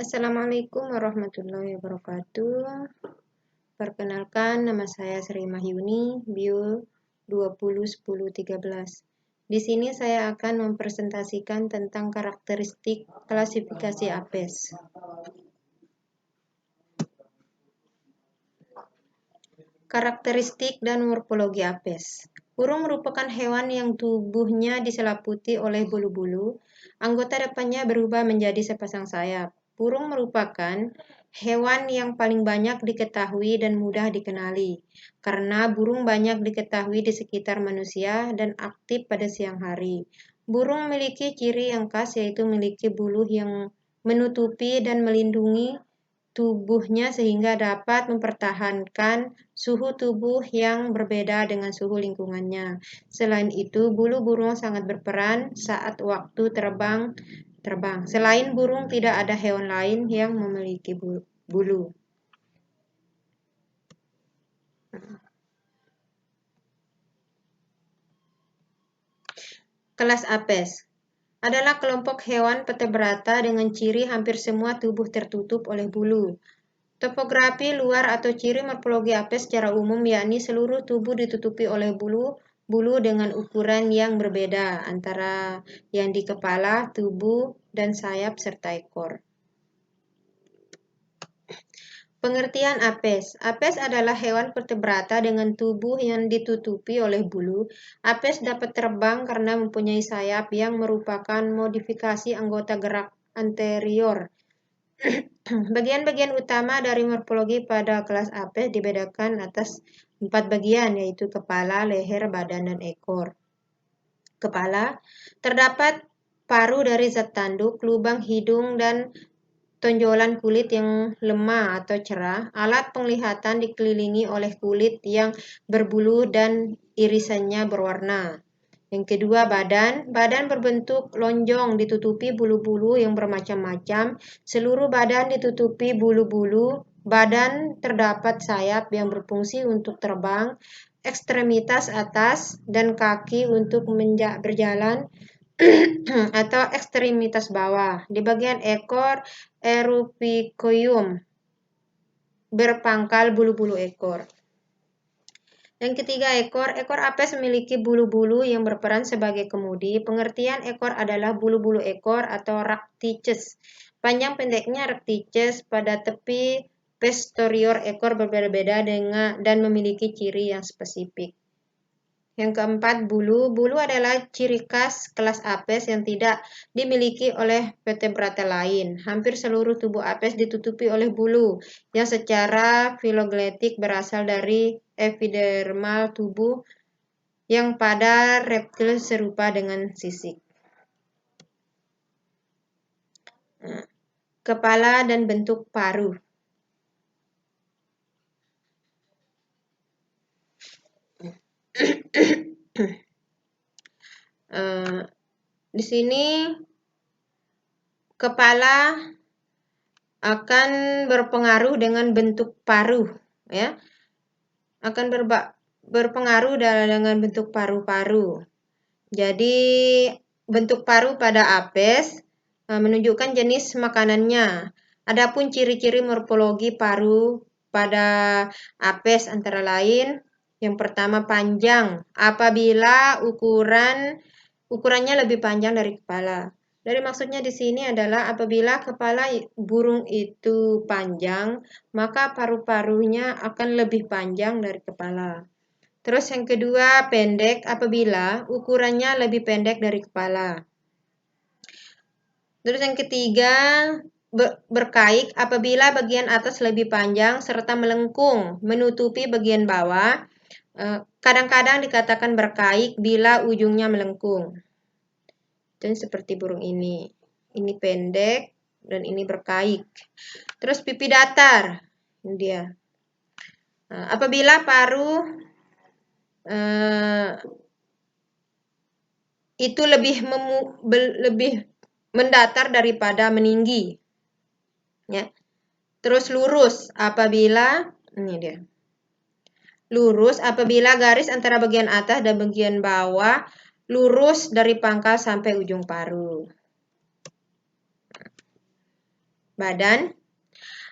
Assalamualaikum warahmatullahi wabarakatuh. Perkenalkan, nama saya Sri Mahyuni, Bio 201013. Di sini saya akan mempresentasikan tentang karakteristik klasifikasi apes. Karakteristik dan morfologi apes. Burung merupakan hewan yang tubuhnya diseliputi oleh bulu-bulu. Anggota depannya berubah menjadi sepasang sayap. Burung merupakan hewan yang paling banyak diketahui dan mudah dikenali, karena burung banyak diketahui di sekitar manusia dan aktif pada siang hari. Burung memiliki ciri yang khas, yaitu memiliki bulu yang menutupi dan melindungi tubuhnya sehingga dapat mempertahankan suhu tubuh yang berbeda dengan suhu lingkungannya. Selain itu, bulu burung sangat berperan saat waktu terbang. Selain burung, tidak ada hewan lain yang memiliki bulu. Kelas apes adalah kelompok hewan vertebrata dengan ciri hampir semua tubuh tertutup oleh bulu. Topografi luar atau ciri morfologi apes secara umum yakni seluruh tubuh ditutupi oleh bulu dengan ukuran yang berbeda antara yang di kepala, tubuh, dan sayap serta ekor. Pengertian apes. Apes adalah hewan vertebrata dengan tubuh yang ditutupi oleh bulu. Apes dapat terbang karena mempunyai sayap yang merupakan modifikasi anggota gerak anterior. Bagian-bagian utama dari morfologi pada kelas apes dibedakan atas 4 bagian, yaitu kepala, leher, badan, dan ekor. Kepala, terdapat paru dari zat tanduk, lubang hidung, dan tonjolan kulit yang lemah atau cerah. Alat penglihatan dikelilingi oleh kulit yang berbulu dan irisannya berwarna. Yang kedua, badan. Badan berbentuk lonjong, ditutupi bulu-bulu yang bermacam-macam. Seluruh badan ditutupi bulu-bulu. Badan terdapat sayap yang berfungsi untuk terbang, ekstremitas atas, dan kaki untuk berjalan atau ekstremitas bawah. Di bagian ekor, erupicoium, berpangkal bulu-bulu ekor. Yang ketiga, ekor. Ekor apes memiliki bulu-bulu yang berperan sebagai kemudi. Pengertian ekor adalah bulu-bulu ekor atau ractices. Panjang pendeknya ractices pada tepi posterior ekor berbeda-beda dan memiliki ciri yang spesifik. Yang keempat, bulu. Bulu adalah ciri khas kelas apes yang tidak dimiliki oleh vertebrata lain. Hampir seluruh tubuh apes ditutupi oleh bulu yang secara filogletik berasal dari epidermal tubuh yang pada reptil serupa dengan sisik. Kepala dan bentuk paru. Di sini kepala akan berpengaruh dengan bentuk paru, ya. Akan berpengaruh dengan bentuk paru-paru. Jadi bentuk paru pada apes menunjukkan jenis makanannya. Adapun ciri-ciri morfologi paru pada apes antara lain, yang pertama panjang, apabila ukurannya lebih panjang dari kepala. Dari maksudnya di sini adalah apabila kepala burung itu panjang, maka paru-parunya akan lebih panjang dari kepala. Terus yang kedua, pendek apabila ukurannya lebih pendek dari kepala. Terus yang ketiga, berkaik apabila bagian atas lebih panjang serta melengkung menutupi bagian bawah. Kadang-kadang dikatakan berkaik bila ujungnya melengkung. Dan seperti burung ini. Ini pendek dan ini berkaik. Terus pipi datar. Ini dia. Apabila paru itu lebih mendatar daripada meninggi, ya. Terus lurus apabila ini dia. Lurus apabila garis antara bagian atas dan bagian bawah lurus dari pangkal sampai ujung paru. badan.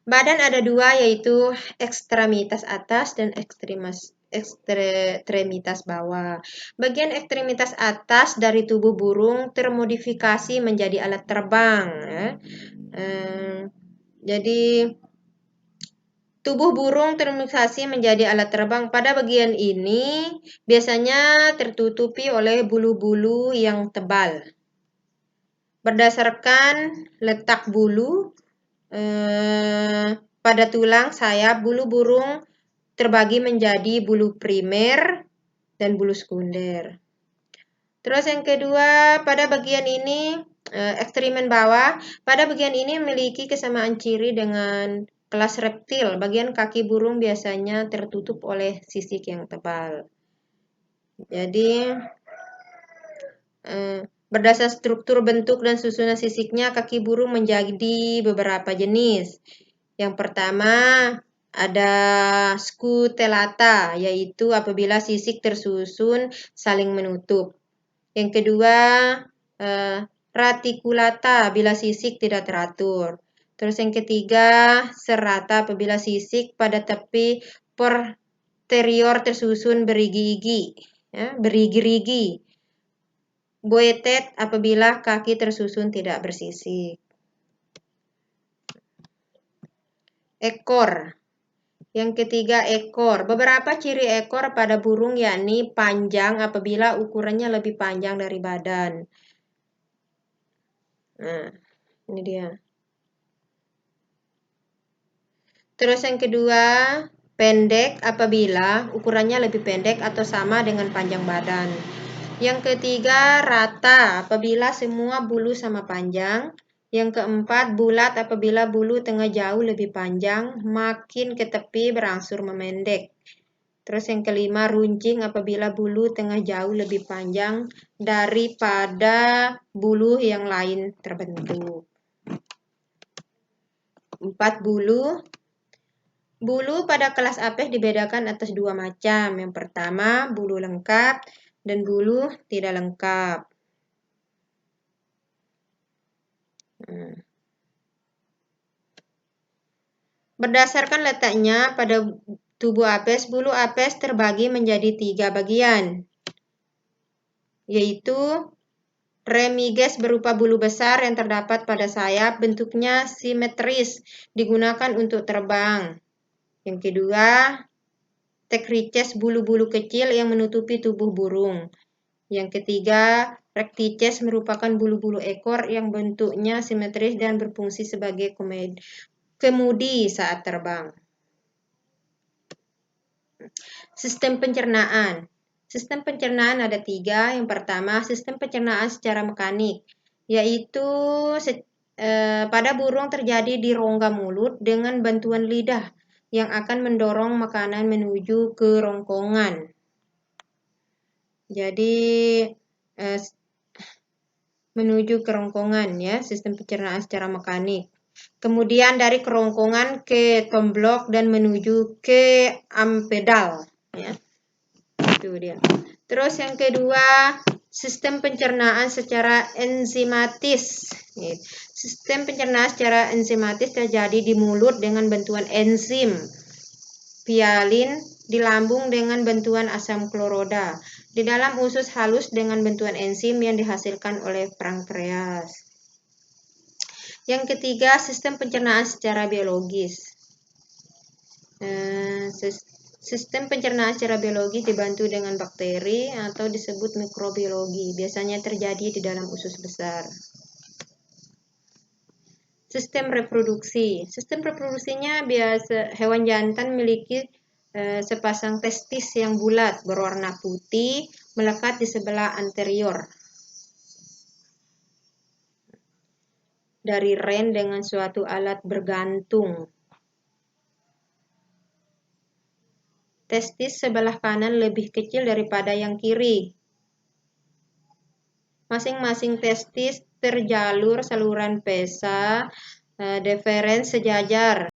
Badan ada dua, yaitu ekstremitas atas dan ekstremitas bawah. Bagian ekstremitas atas dari tubuh burung termodifikasi menjadi alat terbang. Jadi tubuh burung termodifikasi menjadi alat terbang. Pada bagian ini biasanya tertutupi oleh bulu-bulu yang tebal. Berdasarkan letak bulu pada tulang sayap, bulu burung terbagi menjadi bulu primer dan bulu sekunder. Terus yang kedua, pada bagian ini ekstremen bawah, pada bagian ini memiliki kesamaan ciri dengan kelas reptil. Bagian kaki burung biasanya tertutup oleh sisik yang tebal. Jadi berdasar struktur, bentuk, dan susunan sisiknya, kaki burung menjadi beberapa jenis. Yang pertama ada scutellata, yaitu apabila sisik tersusun saling menutup. Yang kedua raticulata, bila sisik tidak teratur. Terus yang ketiga serrata, apabila sisik pada tepi posterior tersusun berigi-igi, berigi-rigi. Boetet, apabila kaki tersusun tidak bersisik. Ekor. Yang ketiga ekor. Beberapa ciri ekor pada burung yakni panjang apabila ukurannya lebih panjang dari badan. Nah, ini dia. Terus yang kedua, pendek apabila ukurannya lebih pendek atau sama dengan panjang badan. Yang ketiga, rata apabila semua bulu sama panjang. Yang keempat, bulat apabila bulu tengah jauh lebih panjang, makin ke tepi berangsur memendek. Terus yang kelima, runcing apabila bulu tengah jauh lebih panjang daripada bulu yang lain terbentuk. 4, bulu. Bulu pada kelas Apes dibedakan atas dua macam. Yang pertama, bulu lengkap dan bulu tidak lengkap. Berdasarkan letaknya pada tubuh apes, bulu apes terbagi menjadi 3 bagian, yaitu remiges berupa bulu besar yang terdapat pada sayap, bentuknya simetris, digunakan untuk terbang. Yang kedua, tekrices, bulu-bulu kecil yang menutupi tubuh burung. Yang ketiga, rectices merupakan bulu-bulu ekor yang bentuknya simetris dan berfungsi sebagai kemudi saat terbang. Sistem pencernaan. Sistem pencernaan ada 3. Yang pertama, sistem pencernaan secara mekanik, yaitu pada burung terjadi di rongga mulut dengan bantuan lidah yang akan mendorong makanan menuju ke rongkongan. Jadi menuju ke rongkongan, ya, sistem pencernaan secara mekanik. Kemudian dari kerongkongan ke tomblok dan menuju ke ampedal, ya. Itu dia. Terus yang kedua, sistem pencernaan secara enzimatis. Sistem pencernaan secara enzimatis terjadi di mulut dengan bantuan enzim pialin, di lambung dengan bantuan asam kloroda, di dalam usus halus dengan bantuan enzim yang dihasilkan oleh pankreas. Yang ketiga, sistem pencernaan secara biologis. Sistem pencernaan secara biologis dibantu dengan bakteri atau disebut mikrobiologi. Biasanya terjadi di dalam usus besar. Sistem reproduksi. Sistem reproduksinya biasa hewan jantan memiliki sepasang testis yang bulat berwarna putih melekat di sebelah anterior dari ren dengan suatu alat bergantung. Testis sebelah kanan lebih kecil daripada yang kiri. Masing-masing testis terjalur saluran pesa deferens sejajar